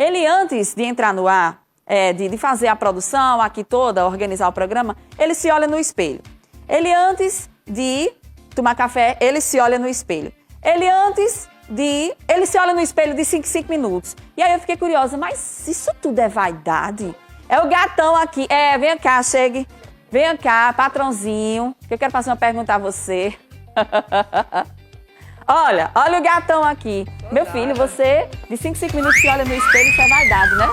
Ele antes de entrar no ar, de fazer a produção aqui toda, organizar o programa, ele se olha no espelho. Ele antes de tomar café, ele se olha no espelho. Ele se olha no espelho de 5 em 5 minutos. E aí eu fiquei curiosa, mas isso tudo é vaidade? É o gatão aqui. Vem cá, chegue. Vem cá, patrãozinho, que eu quero fazer uma pergunta a você. Olha o gatão aqui. Meu filho, você de 5 em 5 minutos se olha no espelho, isso é vaidade, né?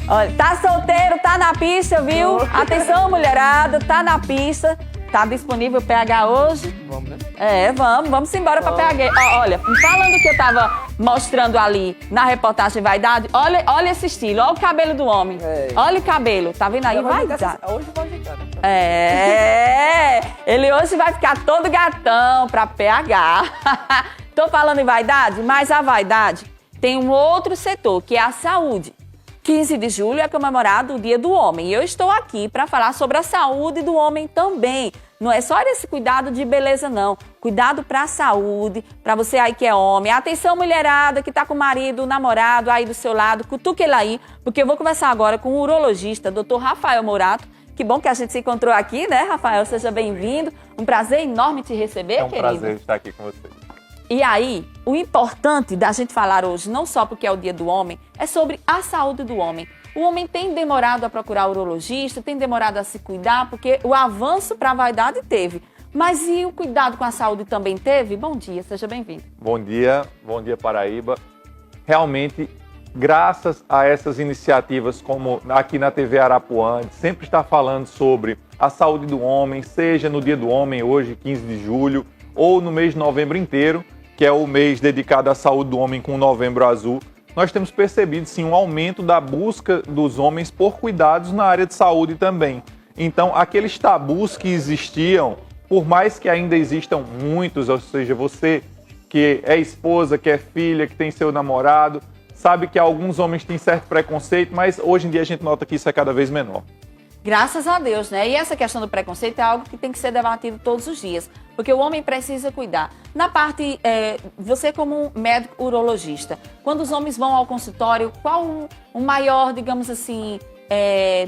Olha, tá solteiro, tá na pista, viu? Atenção, mulherada, tá na pista. Tá disponível o PH hoje? Vamos, né? Vamos embora pra PH. Olha, falando que eu tava mostrando ali na reportagem Vaidade, olha esse estilo, olha o cabelo do homem. Olha o cabelo, tá vendo aí? Vaidade. Hoje vai ajeitar, né? Ele hoje vai ficar todo gatão pra PH. Tô falando em vaidade, mas a vaidade tem um outro setor, que é a saúde. 15 de julho é comemorado o Dia do Homem e eu estou aqui para falar sobre a saúde do homem também. Não é só esse cuidado de beleza, não. Cuidado para a saúde, para você aí que é homem. Atenção, mulherada que está com o marido, o namorado aí do seu lado, cutuque ele aí, porque eu vou conversar agora com o urologista, Dr. Rafael Morato. Que bom que a gente se encontrou aqui, né, Rafael? Seja bem-vindo. Um prazer enorme te receber, querido. É um prazer estar aqui com você. E aí, o importante da gente falar hoje, não só porque é o Dia do Homem, é sobre a saúde do homem. O homem tem demorado a procurar urologista, tem demorado a se cuidar, porque o avanço para a vaidade teve. Mas e o cuidado com a saúde também teve? Bom dia, seja bem-vindo. Bom dia Paraíba. Realmente, graças a essas iniciativas como aqui na TV Arapuã, sempre está falando sobre a saúde do homem, seja no Dia do Homem, hoje, 15 de julho, ou no mês de novembro inteiro, que é o mês dedicado à saúde do homem com o Novembro Azul, nós temos percebido sim um aumento da busca dos homens por cuidados na área de saúde também. Então, aqueles tabus que existiam, por mais que ainda existam muitos, ou seja, você que é esposa, que é filha, que tem seu namorado, sabe que alguns homens têm certo preconceito, mas hoje em dia a gente nota que isso é cada vez menor. Graças a Deus, né? E essa questão do preconceito é algo que tem que ser debatido todos os dias, porque o homem precisa cuidar. Na parte, você como médico urologista, quando os homens vão ao consultório, qual o maior, digamos assim,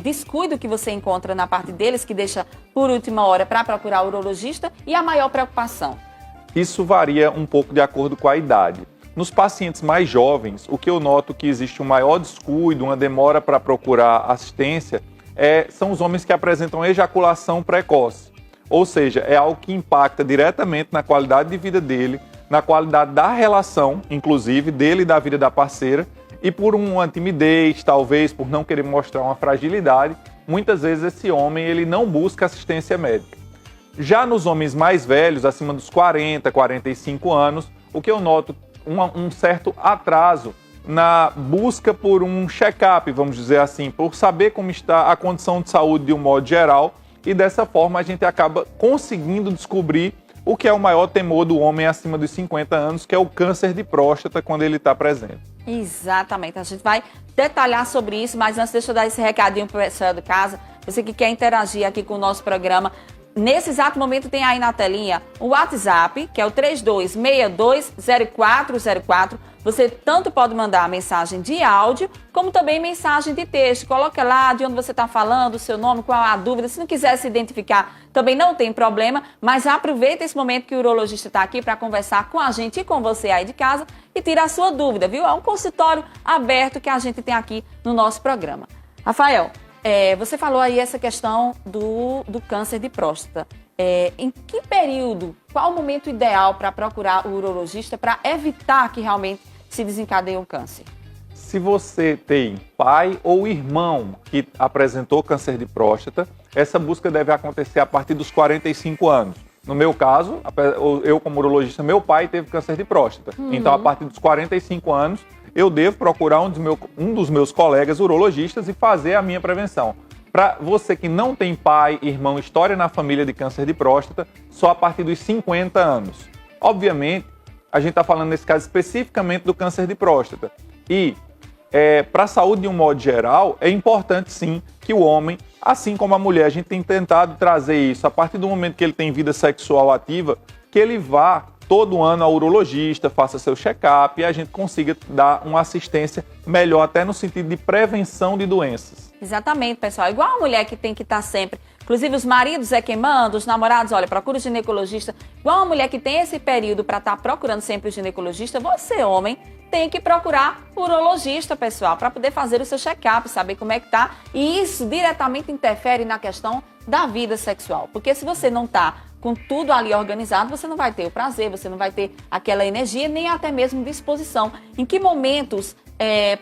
descuido que você encontra na parte deles, que deixa por última hora para procurar o urologista, e a maior preocupação? Isso varia um pouco de acordo com a idade. Nos pacientes mais jovens, o que eu noto que existe um maior descuido, uma demora para procurar assistência, são os homens que apresentam ejaculação precoce. Ou seja, é algo que impacta diretamente na qualidade de vida dele, na qualidade da relação, inclusive, dele e da vida da parceira, e por uma timidez, talvez por não querer mostrar uma fragilidade, muitas vezes esse homem ele não busca assistência médica. Já nos homens mais velhos, acima dos 40, 45 anos, o que eu noto um certo atraso na busca por um check-up, vamos dizer assim, por saber como está a condição de saúde de um modo geral, e dessa forma a gente acaba conseguindo descobrir o que é o maior temor do homem acima dos 50 anos, que é o câncer de próstata quando ele está presente. Exatamente, a gente vai detalhar sobre isso, mas antes deixa eu dar esse recadinho para o pessoal de casa, você que quer interagir aqui com o nosso programa. Nesse exato momento tem aí na telinha o WhatsApp, que é o 32620404. Você tanto pode mandar mensagem de áudio, como também mensagem de texto. Coloca lá de onde você está falando, o seu nome, qual a dúvida. Se não quiser se identificar, também não tem problema. Mas aproveita esse momento que o urologista está aqui para conversar com a gente e com você aí de casa e tirar a sua dúvida, viu? É um consultório aberto que a gente tem aqui no nosso programa. Rafael, você falou aí essa questão do câncer de próstata. Em que período, qual o momento ideal para procurar o urologista para evitar que realmente se desencadeie um câncer? Se você tem pai ou irmão que apresentou câncer de próstata, essa busca deve acontecer a partir dos 45 anos. No meu caso, eu como urologista, meu pai teve câncer de próstata. Então, a partir dos 45 anos, eu devo procurar um dos meus colegas urologistas e fazer a minha prevenção. Para você que não tem pai, irmão, história na família de câncer de próstata, só a partir dos 50 anos. Obviamente, a gente está falando nesse caso especificamente do câncer de próstata. E para a saúde de um modo geral, é importante sim que o homem, assim como a mulher, a gente tem tentado trazer isso a partir do momento que ele tem vida sexual ativa, que ele vá todo ano ao urologista, faça seu check-up e a gente consiga dar uma assistência melhor, até no sentido de prevenção de doenças. Exatamente, pessoal. Igual a mulher que tem que estar sempre, inclusive os maridos quem manda, os namorados, olha, procura o ginecologista. Igual a mulher que tem esse período para estar procurando sempre o ginecologista, você, homem, tem que procurar o urologista, pessoal, para poder fazer o seu check-up, saber como é que tá. E isso diretamente interfere na questão da vida sexual. Porque se você não tá com tudo ali organizado, você não vai ter o prazer, você não vai ter aquela energia, nem até mesmo disposição. Em que momentos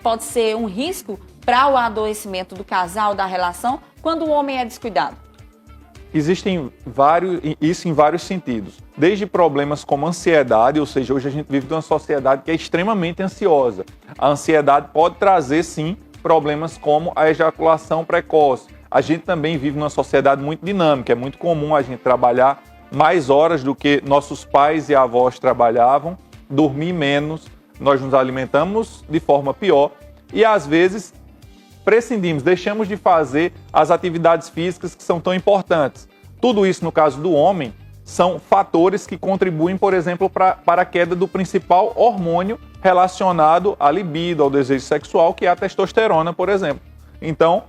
pode ser um risco para o adoecimento do casal, da relação, quando o homem é descuidado? Existem isso em vários sentidos. Desde problemas como ansiedade, ou seja, hoje a gente vive numa sociedade que é extremamente ansiosa. A ansiedade pode trazer, sim, problemas como a ejaculação precoce. A gente também vive numa sociedade muito dinâmica, é muito comum a gente trabalhar mais horas do que nossos pais e avós trabalhavam, dormir menos, nós nos alimentamos de forma pior e às vezes prescindimos, deixamos de fazer as atividades físicas que são tão importantes. Tudo isso, no caso do homem, são fatores que contribuem, por exemplo, para a queda do principal hormônio relacionado à libido, ao desejo sexual, que é a testosterona, por exemplo. Então,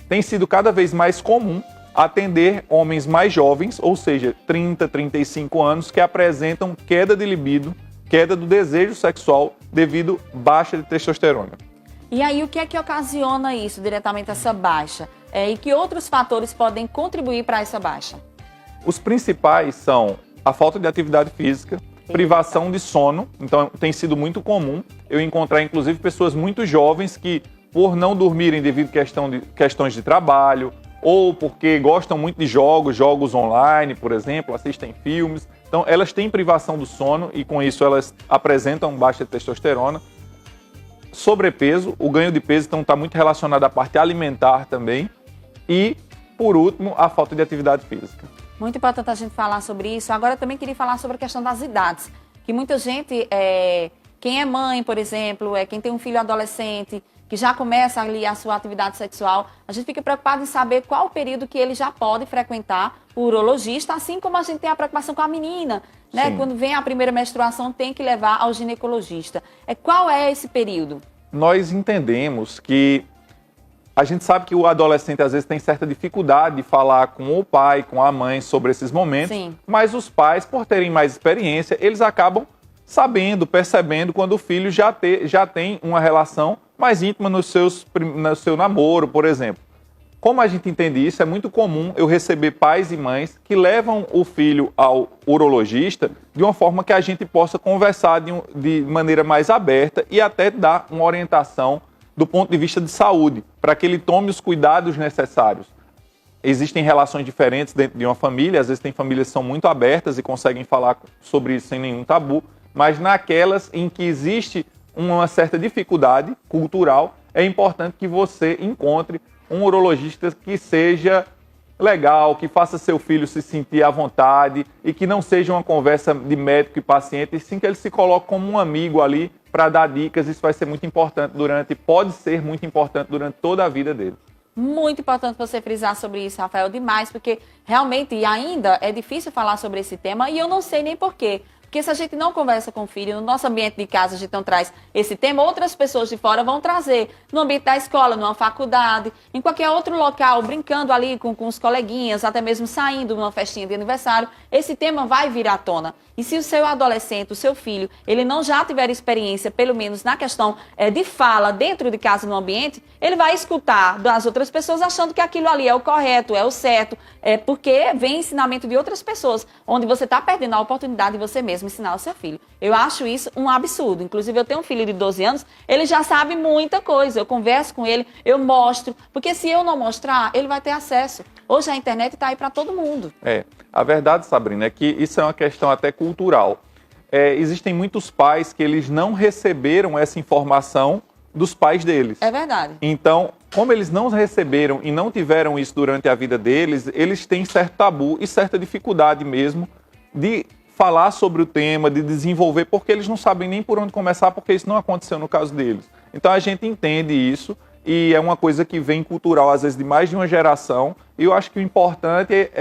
tem sido cada vez mais comum atender homens mais jovens, ou seja, 30, 35 anos, que apresentam queda de libido, queda do desejo sexual devido à baixa de testosterona. E aí, o que é que ocasiona isso, diretamente essa baixa? E que outros fatores podem contribuir para essa baixa? Os principais são a falta de atividade física, privação de sono. Então, tem sido muito comum eu encontrar, inclusive, pessoas muito jovens que, por não dormirem devido a questões de trabalho, ou porque gostam muito de jogos online, por exemplo, assistem filmes. Então, elas têm privação do sono e, com isso, elas apresentam baixa testosterona. Sobrepeso, o ganho de peso então está muito relacionado à parte alimentar também. E, por último, a falta de atividade física. Muito importante a gente falar sobre isso. Agora, eu também queria falar sobre a questão das idades. Que muita gente, quem é mãe, por exemplo, quem tem um filho adolescente, que já começa ali a sua atividade sexual, a gente fica preocupado em saber qual o período que ele já pode frequentar o urologista, assim como a gente tem a preocupação com a menina, né? Quando vem a primeira menstruação, tem que levar ao ginecologista. Qual é esse período? Nós entendemos que a gente sabe que o adolescente às vezes tem certa dificuldade de falar com o pai, com a mãe sobre esses momentos, mas os pais, por terem mais experiência, eles acabam sabendo, percebendo quando o filho já tem uma relação mais íntima no seu namoro, por exemplo. Como a gente entende isso, é muito comum eu receber pais e mães que levam o filho ao urologista de uma forma que a gente possa conversar de maneira mais aberta e até dar uma orientação do ponto de vista de saúde, para que ele tome os cuidados necessários. Existem relações diferentes dentro de uma família, às vezes tem famílias que são muito abertas e conseguem falar sobre isso sem nenhum tabu, mas naquelas em que existe uma certa dificuldade cultural, é importante que você encontre um urologista que seja legal, que faça seu filho se sentir à vontade e que não seja uma conversa de médico e paciente, e sim que ele se coloque como um amigo ali para dar dicas. Isso vai ser muito importante pode ser muito importante durante toda a vida dele. Muito importante você frisar sobre isso, Rafael, demais, porque realmente ainda é difícil falar sobre esse tema e eu não sei nem porquê. Porque se a gente não conversa com o filho, no nosso ambiente de casa a gente não traz esse tema, outras pessoas de fora vão trazer. No ambiente da escola, numa faculdade, em qualquer outro local, brincando ali com os coleguinhas, até mesmo saindo numa festinha de aniversário, esse tema vai vir à tona. E se o seu adolescente, o seu filho, ele não já tiver experiência, pelo menos na questão de fala dentro de casa, no ambiente, ele vai escutar das outras pessoas achando que aquilo ali é o correto, é o certo, porque vem ensinamento de outras pessoas, onde você está perdendo a oportunidade de você mesmo ensinar ao seu filho. Eu acho isso um absurdo. Inclusive, eu tenho um filho de 12 anos, ele já sabe muita coisa. Eu converso com ele, eu mostro, porque se eu não mostrar, ele vai ter acesso. Hoje a internet está aí para todo mundo. A verdade, Sabrina, é que isso é uma questão até cultural. Existem muitos pais que eles não receberam essa informação dos pais deles. É verdade. Então, como eles não receberam e não tiveram isso durante a vida deles, eles têm certo tabu e certa dificuldade mesmo de falar sobre o tema, de desenvolver, porque eles não sabem nem por onde começar, porque isso não aconteceu no caso deles. Então, a gente entende isso e é uma coisa que vem cultural, às vezes, de mais de uma geração. E eu acho que o importante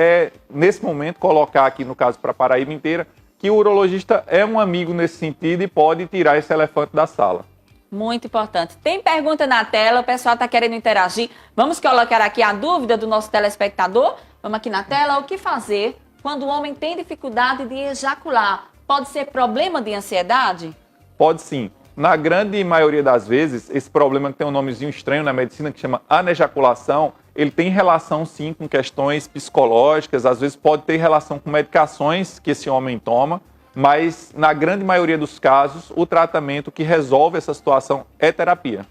nesse momento, colocar aqui, no caso, para a Paraíba inteira, que o urologista é um amigo nesse sentido e pode tirar esse elefante da sala. Muito importante. Tem pergunta na tela, o pessoal está querendo interagir. Vamos colocar aqui a dúvida do nosso telespectador. Vamos aqui na tela. O que fazer quando o homem tem dificuldade de ejacular? Pode ser problema de ansiedade? Pode sim. Na grande maioria das vezes, esse problema que tem um nomezinho estranho na medicina, que chama anejaculação, ele tem relação sim com questões psicológicas, às vezes pode ter relação com medicações que esse homem toma, mas na grande maioria dos casos, o tratamento que resolve essa situação é terapia.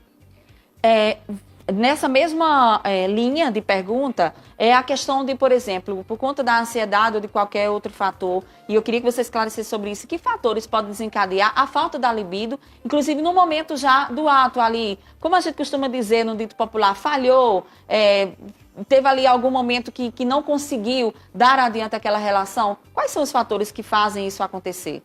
Nessa mesma linha de pergunta, é a questão de, por exemplo, por conta da ansiedade ou de qualquer outro fator, e eu queria que você esclarecesse sobre isso, que fatores podem desencadear a falta da libido, inclusive no momento já do ato ali, como a gente costuma dizer no dito popular, falhou, teve ali algum momento que não conseguiu dar adiante aquela relação. Quais são os fatores que fazem isso acontecer?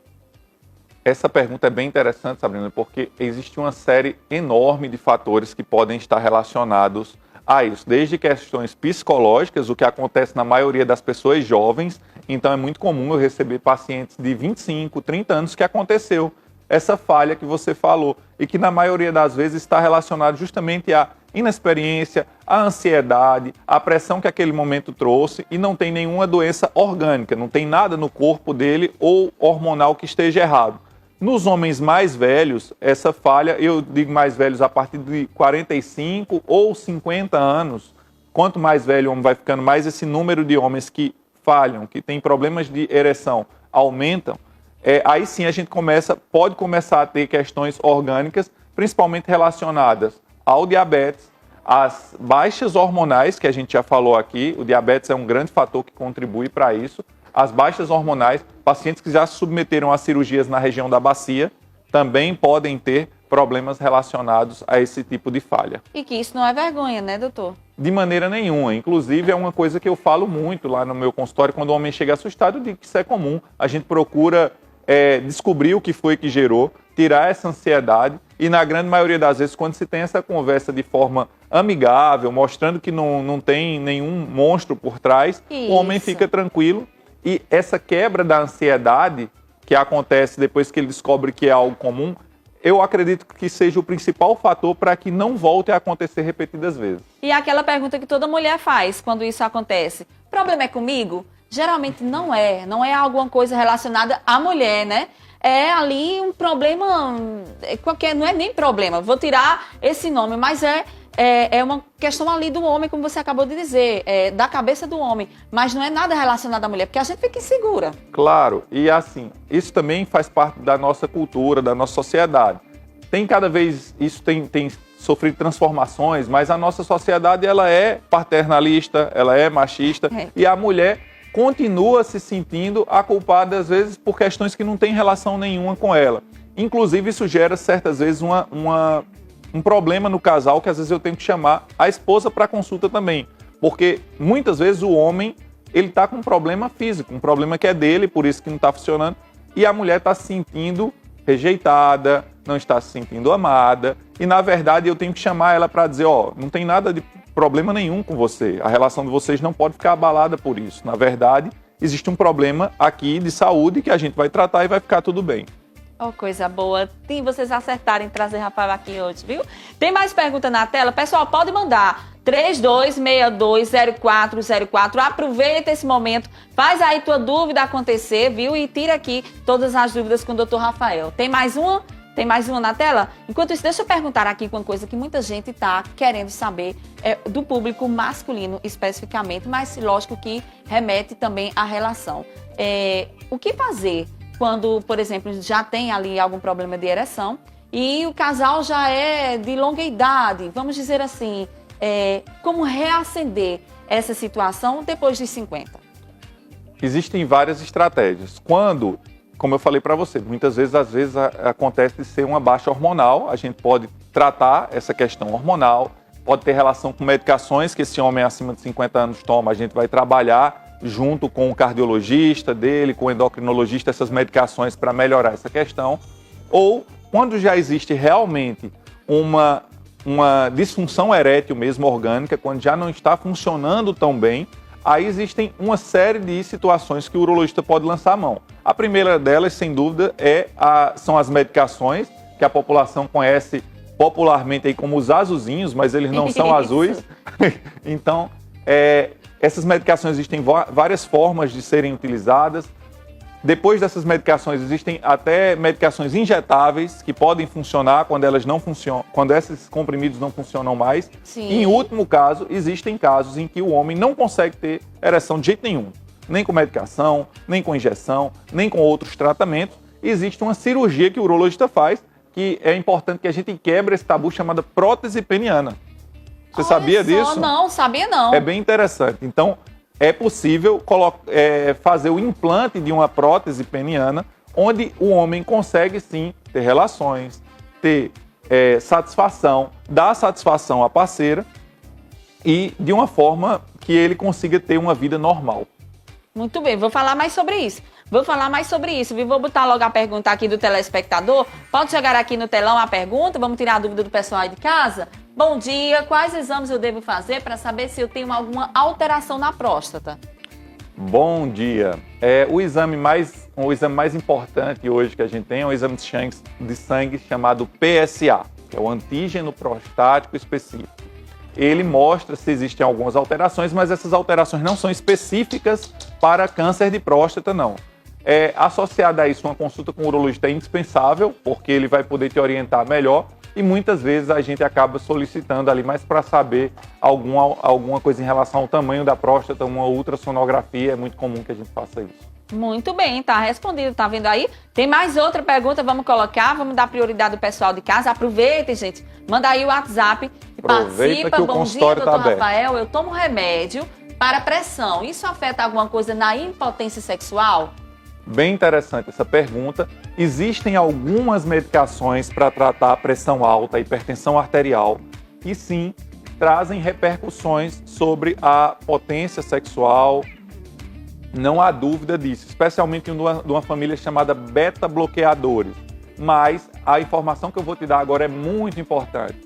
Essa pergunta é bem interessante, Sabrina, porque existe uma série enorme de fatores que podem estar relacionados a isso. Desde questões psicológicas, o que acontece na maioria das pessoas jovens. Então é muito comum eu receber pacientes de 25, 30 anos que aconteceu essa falha que você falou e que na maioria das vezes está relacionado justamente à inexperiência, à ansiedade, à pressão que aquele momento trouxe e não tem nenhuma doença orgânica, não tem nada no corpo dele ou hormonal que esteja errado. Nos homens mais velhos, essa falha, eu digo mais velhos a partir de 45 ou 50 anos, quanto mais velho o homem vai ficando, mais esse número de homens que falham, que têm problemas de ereção, aumentam, aí sim a gente pode começar a ter questões orgânicas, principalmente relacionadas ao diabetes, às baixas hormonais, que a gente já falou aqui, o diabetes é um grande fator que contribui para isso, as baixas hormonais, pacientes que já se submeteram a cirurgias na região da bacia também podem ter problemas relacionados a esse tipo de falha. E que isso não é vergonha, né, doutor? De maneira nenhuma. Inclusive, é uma coisa que eu falo muito lá no meu consultório, quando o homem chega assustado, eu digo que isso é comum. A gente procura descobrir o que foi que gerou, tirar essa ansiedade e, na grande maioria das vezes, quando se tem essa conversa de forma amigável, mostrando que não tem nenhum monstro por trás, o homem fica tranquilo. E essa quebra da ansiedade que acontece depois que ele descobre que é algo comum, eu acredito que seja o principal fator para que não volte a acontecer repetidas vezes. E aquela pergunta que toda mulher faz quando isso acontece, o problema é comigo? Geralmente não é alguma coisa relacionada à mulher, né? É ali um problema, qualquer, não é nem problema, vou tirar esse nome, mas é uma questão ali do homem, como você acabou de dizer, da cabeça do homem, mas não é nada relacionado à mulher, porque a gente fica insegura. Claro, e assim, isso também faz parte da nossa cultura, da nossa sociedade. Isso tem sofrido transformações, mas a nossa sociedade ela é paternalista, ela é machista, e a mulher continua se sentindo a culpada, às vezes, por questões que não têm relação nenhuma com ela. Inclusive, isso gera, certas vezes, um problema no casal que às vezes eu tenho que chamar a esposa para consulta também. Porque muitas vezes o homem ele está com um problema físico, um problema que é dele, por isso que não está funcionando, e a mulher está se sentindo rejeitada, não está se sentindo amada, e na verdade eu tenho que chamar ela para dizer, não tem nada de problema nenhum com você, a relação de vocês não pode ficar abalada por isso. Na verdade, existe um problema aqui de saúde que a gente vai tratar e vai ficar tudo bem. Oh, coisa boa. Tem vocês acertarem trazer Rafael aqui hoje, viu? Tem mais pergunta na tela? Pessoal, pode mandar. 32620404. Aproveita esse momento, faz aí tua dúvida acontecer, viu? E tira aqui todas as dúvidas com o Dr. Rafael. Tem mais uma? Tem mais uma na tela? Enquanto isso, deixa eu perguntar aqui uma coisa que muita gente está querendo saber do público masculino especificamente, mas lógico que remete também à relação. O que fazer quando, por exemplo, já tem ali algum problema de ereção e o casal já é de longa idade, vamos dizer assim, como reacender essa situação depois de 50? Existem várias estratégias. Como eu falei para você, muitas vezes, acontece de ser uma baixa hormonal, a gente pode tratar essa questão hormonal, pode ter relação com medicações que esse homem acima de 50 anos toma, a gente vai trabalhar junto com o cardiologista dele, com o endocrinologista, essas medicações para melhorar essa questão. Ou, quando já existe realmente uma disfunção erétil mesmo orgânica, quando já não está funcionando tão bem, Aí existem uma série de situações que o urologista pode lançar a mão. A primeira delas, sem dúvida, são as medicações, que a população conhece popularmente aí como os azulzinhos, mas eles não são azuis. Então, essas medicações existem várias formas de serem utilizadas. Depois dessas medicações, existem até medicações injetáveis que podem funcionar quando elas não funcionam, quando esses comprimidos não funcionam mais. Sim. E, em último caso, existem casos em que o homem não consegue ter ereção de jeito nenhum, nem com medicação, nem com injeção, nem com outros tratamentos. Existe uma cirurgia que o urologista faz, que é importante que a gente quebre esse tabu, chamada prótese peniana. Você sabia disso? Não, sabia não. É bem interessante. Então, é possível fazer o implante de uma prótese peniana, onde o homem consegue sim ter relações, ter satisfação, dar satisfação à parceira e de uma forma que ele consiga ter uma vida normal. Muito bem, vou falar mais sobre isso. Viu? Vou botar logo a pergunta aqui do telespectador. Pode chegar aqui no telão a pergunta, vamos tirar a dúvida do pessoal aí de casa. Bom dia, quais exames eu devo fazer para saber se eu tenho alguma alteração na próstata? Bom dia. O exame mais importante hoje que a gente tem é um exame de sangue chamado PSA, que é o antígeno prostático específico. Ele mostra se existem algumas alterações, mas essas alterações não são específicas para câncer de próstata, não. Associada a isso, uma consulta com o urologista é indispensável, porque ele vai poder te orientar melhor e muitas vezes a gente acaba solicitando ali mais para saber alguma coisa em relação ao tamanho da próstata, uma ultrassonografia, é muito comum que a gente faça isso. Muito bem, tá respondido, tá vendo aí? Tem mais outra pergunta, vamos colocar, vamos dar prioridade ao pessoal de casa. Aproveitem, gente, manda aí o WhatsApp e participa. Que o Bom dia, consultório doutor tá aberto. Rafael, eu tomo remédio para pressão. Isso afeta alguma coisa na impotência sexual? Bem interessante essa pergunta. Existem algumas medicações para tratar a pressão alta, a hipertensão arterial, que sim, trazem repercussões sobre a potência sexual. Não há dúvida disso, especialmente de uma família chamada beta-bloqueadores. Mas a informação que eu vou te dar agora é muito importante.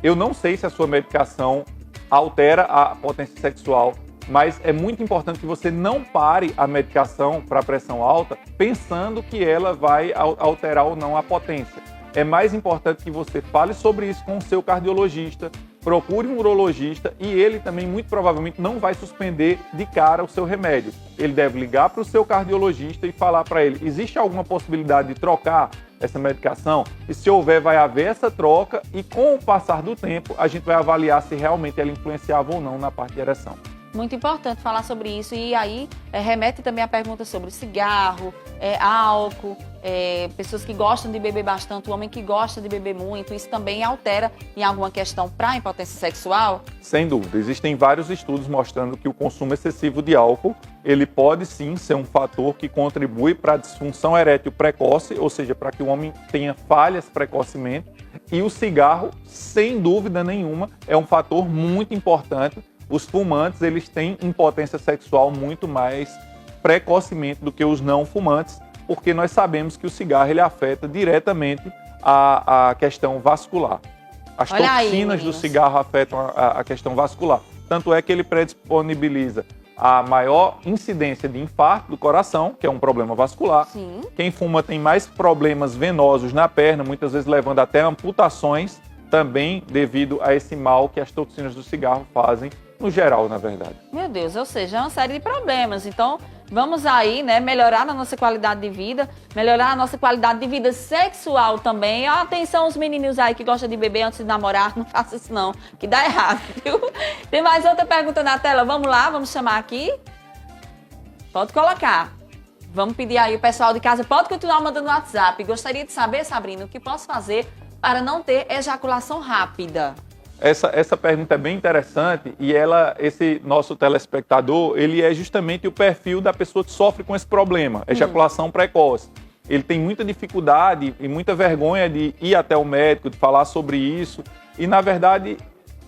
Eu não sei se a sua medicação altera a potência sexual, mas é muito importante que você não pare a medicação para pressão alta pensando que ela vai alterar ou não a potência. É mais importante que você fale sobre isso com o seu cardiologista, procure um urologista e ele também muito provavelmente não vai suspender de cara o seu remédio. Ele deve ligar para o seu cardiologista e falar para ele, existe alguma possibilidade de trocar essa medicação? E se houver, vai haver essa troca e com o passar do tempo a gente vai avaliar se realmente ela influenciava ou não na parte de ereção. Muito importante falar sobre isso e aí remete também a pergunta sobre cigarro, álcool, pessoas que gostam de beber bastante, o homem que gosta de beber muito, isso também altera em alguma questão para a impotência sexual? Sem dúvida, existem vários estudos mostrando que o consumo excessivo de álcool, ele pode sim ser um fator que contribui para a disfunção erétil precoce, ou seja, para que o homem tenha falhas precocemente, e o cigarro, sem dúvida nenhuma, é um fator muito importante. Os fumantes, eles têm impotência sexual muito mais precocemente do que os não fumantes, porque nós sabemos que o cigarro ele afeta diretamente a questão vascular. As toxinas do cigarro afetam a questão vascular. Tanto é que ele predisponibiliza a maior incidência de infarto do coração, que é um problema vascular. Sim. Quem fuma tem mais problemas venosos na perna, muitas vezes levando até amputações, também devido a esse mal que as toxinas do cigarro fazem, no geral, na verdade. Meu Deus, ou seja, é uma série de problemas. Então, vamos aí, né, melhorar a nossa qualidade de vida, melhorar a nossa qualidade de vida sexual também. Atenção os menininhos aí que gostam de beber antes de namorar, não faça isso não, que dá errado, viu? Tem mais outra pergunta na tela, vamos lá, vamos chamar aqui. Pode colocar. Vamos pedir aí o pessoal de casa, pode continuar mandando no WhatsApp. Gostaria de saber, Sabrina, o que posso fazer para não ter ejaculação rápida? Essa pergunta é bem interessante e esse nosso telespectador, ele é justamente o perfil da pessoa que sofre com esse problema, ejaculação precoce. Ele tem muita dificuldade e muita vergonha de ir até o médico, de falar sobre isso e, na verdade,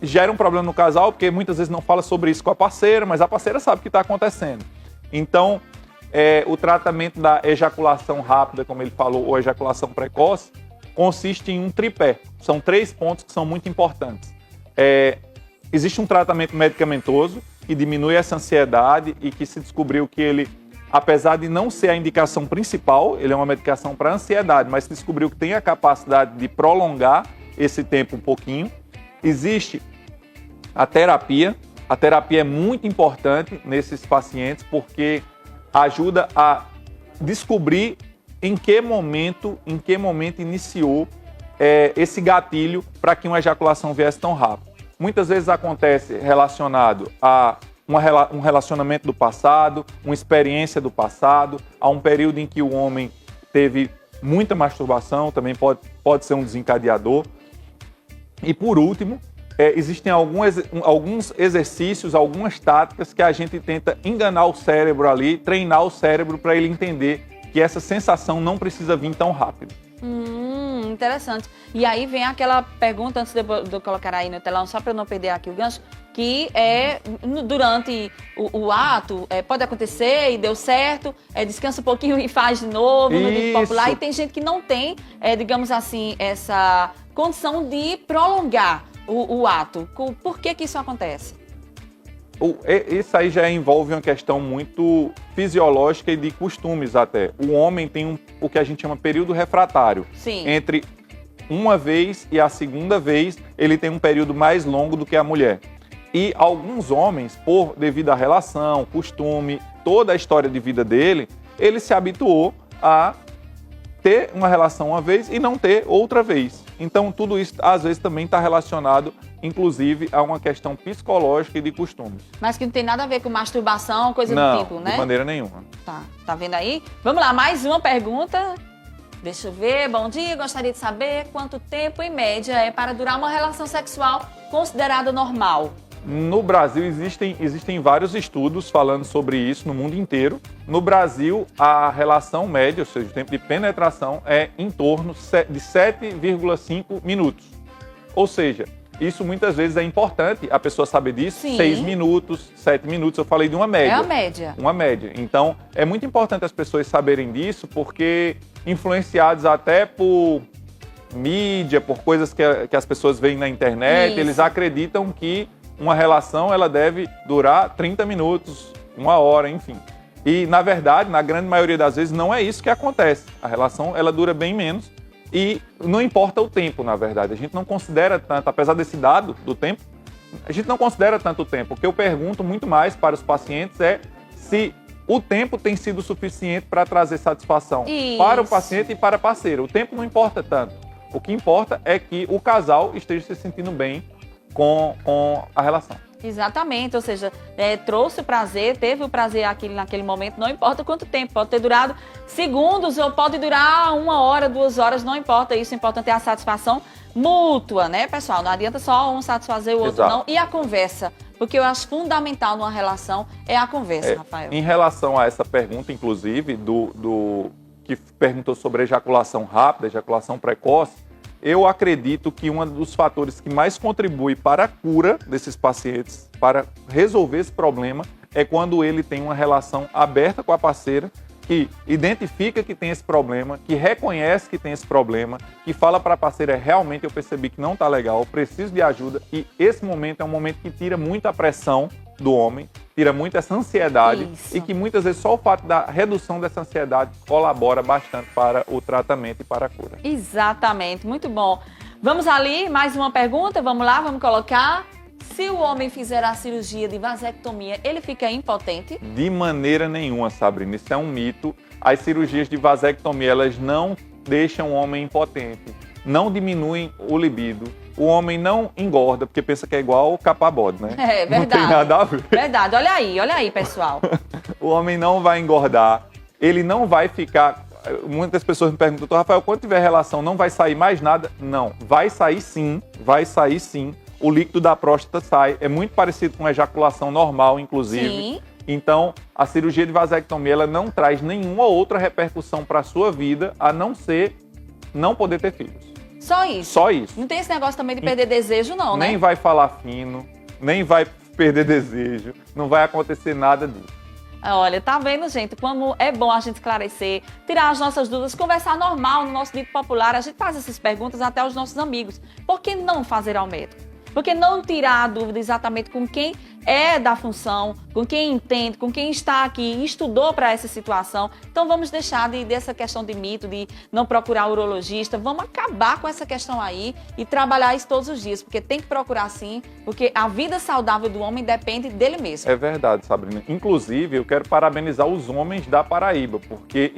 gera um problema no casal porque muitas vezes não fala sobre isso com a parceira, mas a parceira sabe o que está acontecendo. Então, o tratamento da ejaculação rápida, como ele falou, ou ejaculação precoce, consiste em um tripé. São 3 pontos que são muito importantes. Existe um tratamento medicamentoso, que diminui essa ansiedade e que se descobriu que ele, apesar de não ser a indicação principal, ele é uma medicação para ansiedade, mas se descobriu que tem a capacidade de prolongar esse tempo um pouquinho. Existe a terapia. A terapia é muito importante nesses pacientes porque ajuda a descobrir em que momento iniciou esse gatilho para que uma ejaculação viesse tão rápido. Muitas vezes acontece relacionado a um relacionamento do passado, uma experiência do passado, a um período em que o homem teve muita masturbação, também pode ser um desencadeador. E por último, existem alguns exercícios, algumas táticas que a gente tenta enganar o cérebro ali, treinar o cérebro para ele entender que essa sensação não precisa vir tão rápido. Interessante. E aí vem aquela pergunta, antes de eu colocar aí no telão, só para eu não perder aqui o gancho, que durante o ato, pode acontecer e deu certo, descansa um pouquinho e faz de novo no dito popular. E tem gente que não tem, digamos assim, essa condição de prolongar o ato. Por que isso acontece? Isso aí já envolve uma questão muito fisiológica e de costumes até. O homem tem o que a gente chama período refratário. Sim. Entre uma vez e a segunda vez, ele tem um período mais longo do que a mulher. E alguns homens, devido à relação, costume, toda a história de vida dele, ele se habituou a ter uma relação uma vez e não ter outra vez. Então, tudo isso, às vezes, também está relacionado, inclusive, a uma questão psicológica e de costumes. Mas que não tem nada a ver com masturbação, coisa do tipo, né? Não, de maneira nenhuma. Tá vendo aí? Vamos lá, mais uma pergunta. Deixa eu ver. Bom dia, gostaria de saber quanto tempo, em média, é para durar uma relação sexual considerada normal? No Brasil, existem vários estudos falando sobre isso no mundo inteiro. No Brasil, a relação média, ou seja, o tempo de penetração, é em torno de 7,5 minutos. Ou seja, isso muitas vezes é importante a pessoa saber disso. Sim. 6 minutos, 7 minutos, eu falei de uma média. É a média. Uma média. Então, é muito importante as pessoas saberem disso, porque influenciados até por mídia, por coisas que as pessoas veem na internet, Isso. eles acreditam que uma relação ela deve durar 30 minutos, 1 hora, enfim. E, na verdade, na grande maioria das vezes, não é isso que acontece. A relação ela dura bem menos e não importa o tempo, na verdade. A gente não considera tanto, apesar desse dado do tempo, a gente não considera tanto tempo. O que eu pergunto muito mais para os pacientes é se o tempo tem sido suficiente para trazer satisfação para o paciente e para a parceira. O tempo não importa tanto. O que importa é que o casal esteja se sentindo bem com a relação. Exatamente, ou seja, trouxe o prazer, teve o prazer naquele momento, não importa quanto tempo, pode ter durado segundos ou pode durar 1 hora, 2 horas, não importa isso, o importante é a satisfação mútua, né, pessoal? Não adianta só um satisfazer o outro, Exato. não. E a conversa, porque eu acho fundamental numa relação é a conversa, Rafael. Em relação a essa pergunta, inclusive, do que perguntou sobre ejaculação rápida, ejaculação precoce, eu acredito que um dos fatores que mais contribui para a cura desses pacientes, para resolver esse problema, é quando ele tem uma relação aberta com a parceira, que identifica que tem esse problema, que reconhece que tem esse problema, que fala para a parceira, realmente eu percebi que não está legal, eu preciso de ajuda, e esse momento é um momento que tira muita pressão do homem, tira muito essa ansiedade. Isso. E que muitas vezes só o fato da redução dessa ansiedade colabora bastante para o tratamento e para a cura. Exatamente, muito bom. Vamos ali, mais uma pergunta, vamos lá, vamos colocar. Se o homem fizer a cirurgia de vasectomia, ele fica impotente? De maneira nenhuma, Sabrina, isso é um mito. As cirurgias de vasectomia, elas não deixam o homem impotente, não diminuem o libido. O homem não engorda, porque pensa que é igual o capa-bode, né? É verdade. Não tem nada a ver. Verdade, olha aí, pessoal. O homem não vai engordar, ele não vai ficar... Muitas pessoas me perguntam, doutor Rafael, quando tiver relação, não vai sair mais nada? Não, vai sair sim. O líquido da próstata sai, é muito parecido com a ejaculação normal, inclusive. Sim. Então, a cirurgia de vasectomia, ela não traz nenhuma outra repercussão para a sua vida, a não ser não poder ter filhos. Só isso? Só isso. Não tem esse negócio também de perder desejo, não, né? Nem vai falar fino, nem vai perder desejo, não vai acontecer nada disso. Olha, tá vendo, gente, como é bom a gente esclarecer, tirar as nossas dúvidas, conversar normal no nosso dito popular. A gente faz essas perguntas até aos nossos amigos. Por que não fazer ao médico? Por que não tirar a dúvida exatamente com quem é da função, com quem entende, com quem está aqui e estudou para essa situação. Então vamos deixar dessa questão de mito, de não procurar urologista, vamos acabar com essa questão aí e trabalhar isso todos os dias, porque tem que procurar sim, porque a vida saudável do homem depende dele mesmo. É verdade, Sabrina. Inclusive, eu quero parabenizar os homens da Paraíba, porque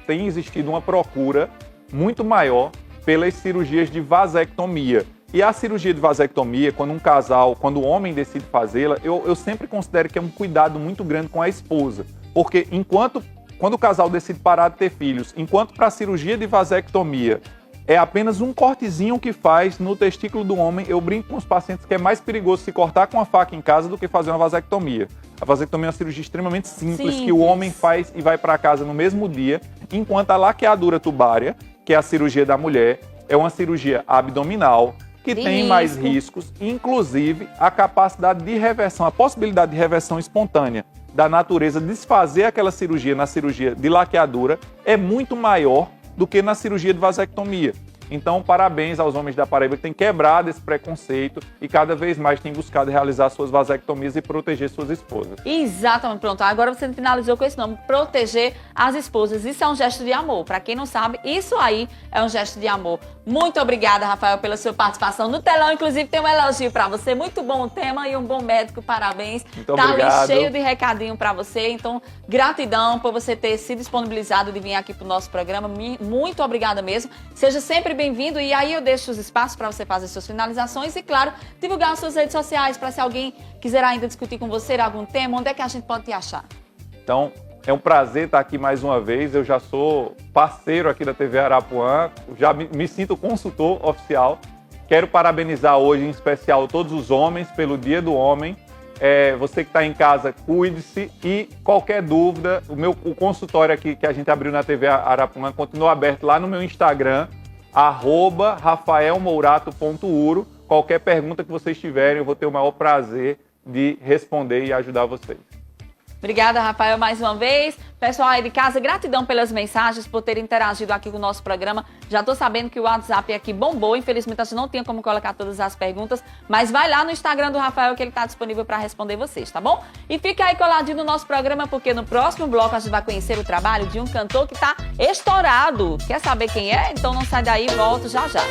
tem existido uma procura muito maior pelas cirurgias de vasectomia. E a cirurgia de vasectomia, quando o homem decide fazê-la, eu sempre considero que é um cuidado muito grande com a esposa. Porque quando o casal decide parar de ter filhos, enquanto para a cirurgia de vasectomia é apenas um cortezinho que faz no testículo do homem, eu brinco com os pacientes que é mais perigoso se cortar com a faca em casa do que fazer uma vasectomia. A vasectomia é uma cirurgia extremamente simples que o homem faz e vai para casa no mesmo dia, enquanto a laqueadura tubária, que é a cirurgia da mulher, é uma cirurgia abdominal, que tem mais riscos, inclusive a capacidade de reversão, a possibilidade de reversão espontânea da natureza, desfazer aquela cirurgia na cirurgia de laqueadura é muito maior do que na cirurgia de vasectomia. Então, parabéns aos homens da Paraíba que têm quebrado esse preconceito e cada vez mais têm buscado realizar suas vasectomias e proteger suas esposas. Exatamente, pronto. Agora você finalizou com esse nome, proteger as esposas. Isso é um gesto de amor. Para quem não sabe, isso aí é um gesto de amor. Muito obrigada, Rafael, pela sua participação no telão. Inclusive, tem um elogio para você. Muito bom o tema e um bom médico. Parabéns. Muito obrigado. Ali cheio de recadinho para você. Então, gratidão por você ter se disponibilizado de vir aqui para o nosso programa. Muito obrigada mesmo. Seja sempre bem-vindo. E aí eu deixo os espaços para você fazer suas finalizações e, claro, divulgar as suas redes sociais para se alguém quiser ainda discutir com você algum tema, onde é que a gente pode te achar? Então, é um prazer estar aqui mais uma vez. Eu já sou parceiro aqui da TV Arapuã, já me sinto consultor oficial. Quero parabenizar hoje, em especial, todos os homens pelo Dia do Homem. Você que está em casa, cuide-se e qualquer dúvida, o consultório aqui que a gente abriu na TV Arapuã continua aberto lá no meu Instagram, @rafaelmourato.uro. Qualquer pergunta que vocês tiverem, eu vou ter o maior prazer de responder e ajudar vocês. Obrigada, Rafael, mais uma vez. Pessoal aí de casa, gratidão pelas mensagens, por terem interagido aqui com o nosso programa. Já tô sabendo que o WhatsApp aqui bombou. Infelizmente, a gente não tinha como colocar todas as perguntas, mas vai lá no Instagram do Rafael que ele tá disponível para responder vocês, tá bom? E fica aí coladinho no nosso programa, porque no próximo bloco a gente vai conhecer o trabalho de um cantor que tá estourado. Quer saber quem é? Então não sai daí, volto já já.